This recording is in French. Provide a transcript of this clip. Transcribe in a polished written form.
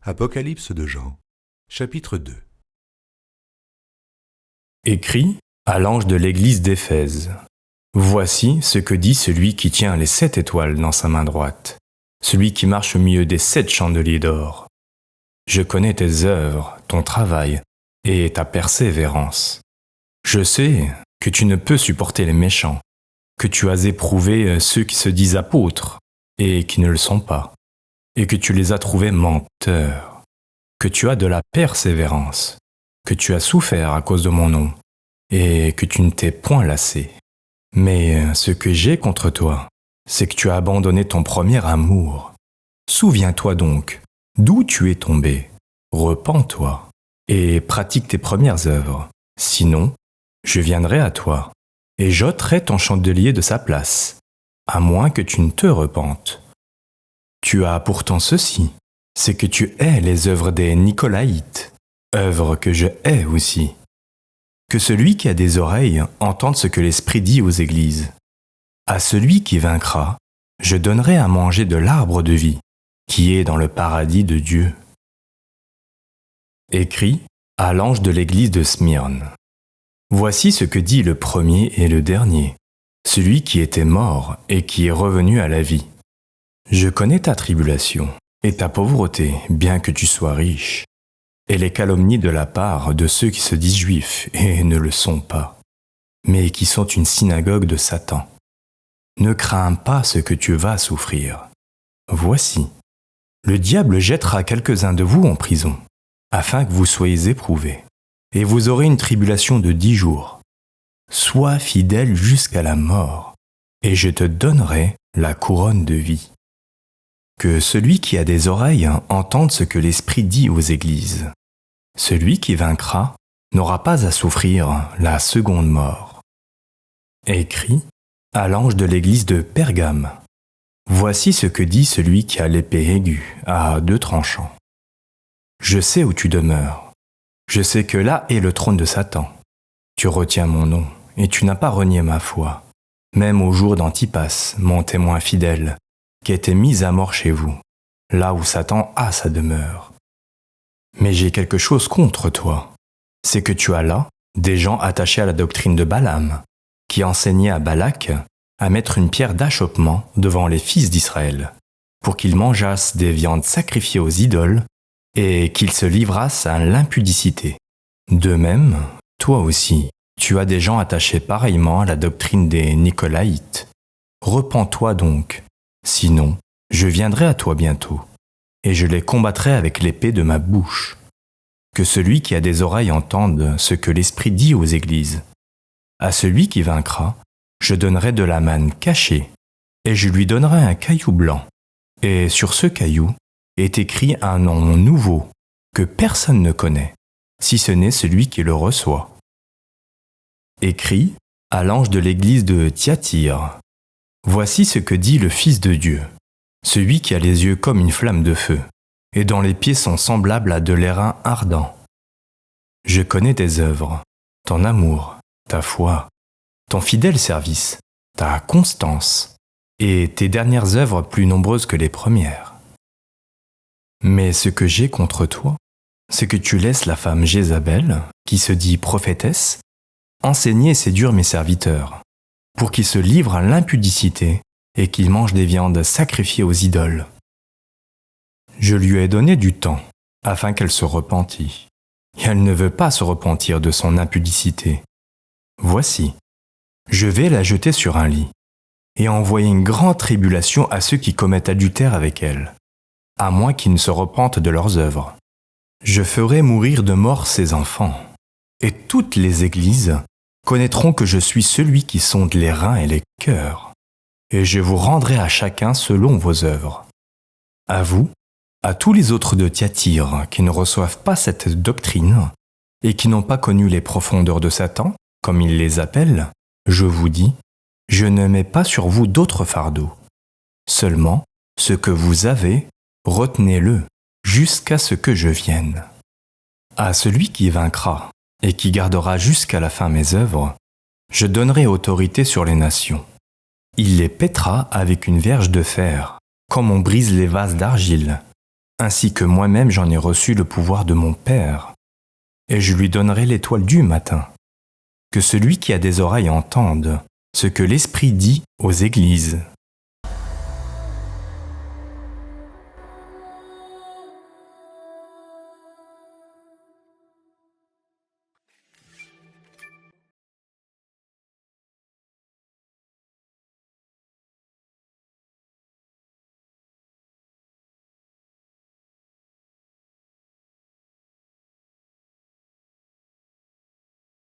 Apocalypse de Jean, chapitre 2. Écrit à l'ange de l'église d'Éphèse. Voici ce que dit celui qui tient les 7 étoiles dans sa main droite, celui qui marche au milieu des 7 chandeliers d'or. Je connais tes œuvres, ton travail et ta persévérance. Je sais que tu ne peux supporter les méchants, que tu as éprouvé ceux qui se disent apôtres et qui ne le sont pas, et que tu les as trouvés menteurs, que tu as de la persévérance, que tu as souffert à cause de mon nom, et que tu ne t'es point lassé. Mais ce que j'ai contre toi, c'est que tu as abandonné ton premier amour. Souviens-toi donc d'où tu es tombé, repens-toi, et pratique tes premières œuvres. Sinon, je viendrai à toi, et j'ôterai ton chandelier de sa place, à moins que tu ne te repentes. Tu as pourtant ceci, c'est que tu hais les œuvres des Nicolaïtes, œuvres que je hais aussi. Que celui qui a des oreilles entende ce que l'Esprit dit aux églises. À celui qui vaincra, je donnerai à manger de l'arbre de vie, qui est dans le paradis de Dieu. Écrit à l'ange de l'église de Smyrne. Voici ce que dit le premier et le dernier, celui qui était mort et qui est revenu à la vie. Je connais ta tribulation et ta pauvreté, bien que tu sois riche, et les calomnies de la part de ceux qui se disent juifs et ne le sont pas, mais qui sont une synagogue de Satan. Ne crains pas ce que tu vas souffrir. Voici, le diable jettera quelques-uns de vous en prison, afin que vous soyez éprouvés, et vous aurez une tribulation de 10 jours. Sois fidèle jusqu'à la mort, et je te donnerai la couronne de vie. Que celui qui a des oreilles entende ce que l'Esprit dit aux églises. Celui qui vaincra n'aura pas à souffrir la seconde mort. Écrit à l'ange de l'église de Pergame. Voici ce que dit celui qui a l'épée aiguë à 2 tranchants. Je sais où tu demeures. Je sais que là est le trône de Satan. Tu retiens mon nom et tu n'as pas renié ma foi, même au jour d'Antipas, mon témoin fidèle, qui a été mis à mort chez vous, là où Satan a sa demeure. Mais j'ai quelque chose contre toi, c'est que tu as là des gens attachés à la doctrine de Balaam, qui enseignait à Balak à mettre une pierre d'achoppement devant les fils d'Israël, pour qu'ils mangeassent des viandes sacrifiées aux idoles et qu'ils se livrassent à l'impudicité. De même, toi aussi, tu as des gens attachés pareillement à la doctrine des Nicolaïtes. Repens-toi donc. Sinon, je viendrai à toi bientôt, et je les combattrai avec l'épée de ma bouche. Que celui qui a des oreilles entende ce que l'Esprit dit aux églises. À celui qui vaincra, je donnerai de la manne cachée, et je lui donnerai un caillou blanc. Et sur ce caillou est écrit un nom nouveau, que personne ne connaît, si ce n'est celui qui le reçoit. Écrit à l'ange de l'église de Thyatire. Voici ce que dit le Fils de Dieu, celui qui a les yeux comme une flamme de feu, et dont les pieds sont semblables à de l'airain ardent. Je connais tes œuvres, ton amour, ta foi, ton fidèle service, ta constance, et tes dernières œuvres plus nombreuses que les premières. Mais ce que j'ai contre toi, c'est que tu laisses la femme Jézabel, qui se dit prophétesse, enseigner et séduire mes serviteurs, pour qu'ils se livrent à l'impudicité et qu'ils mangent des viandes sacrifiées aux idoles. Je lui ai donné du temps, afin qu'elle se repentît, et elle ne veut pas se repentir de son impudicité. Voici, je vais la jeter sur un lit, et envoyer une grande tribulation à ceux qui commettent adultère avec elle, à moins qu'ils ne se repentent de leurs œuvres. Je ferai mourir de mort ses enfants, et toutes les églises connaîtront que je suis celui qui sonde les reins et les cœurs, et je vous rendrai à chacun selon vos œuvres. À vous, à tous les autres de Thyatire qui ne reçoivent pas cette doctrine, et qui n'ont pas connu les profondeurs de Satan, comme il les appelle, je vous dis, je ne mets pas sur vous d'autres fardeaux. Seulement, ce que vous avez, retenez-le, jusqu'à ce que je vienne. À celui qui vaincra, et qui gardera jusqu'à la fin mes œuvres, je donnerai autorité sur les nations. Il les pètera avec une verge de fer, comme on brise les vases d'argile, ainsi que moi-même j'en ai reçu le pouvoir de mon Père, et je lui donnerai l'étoile du matin. Que celui qui a des oreilles entende ce que l'Esprit dit aux églises.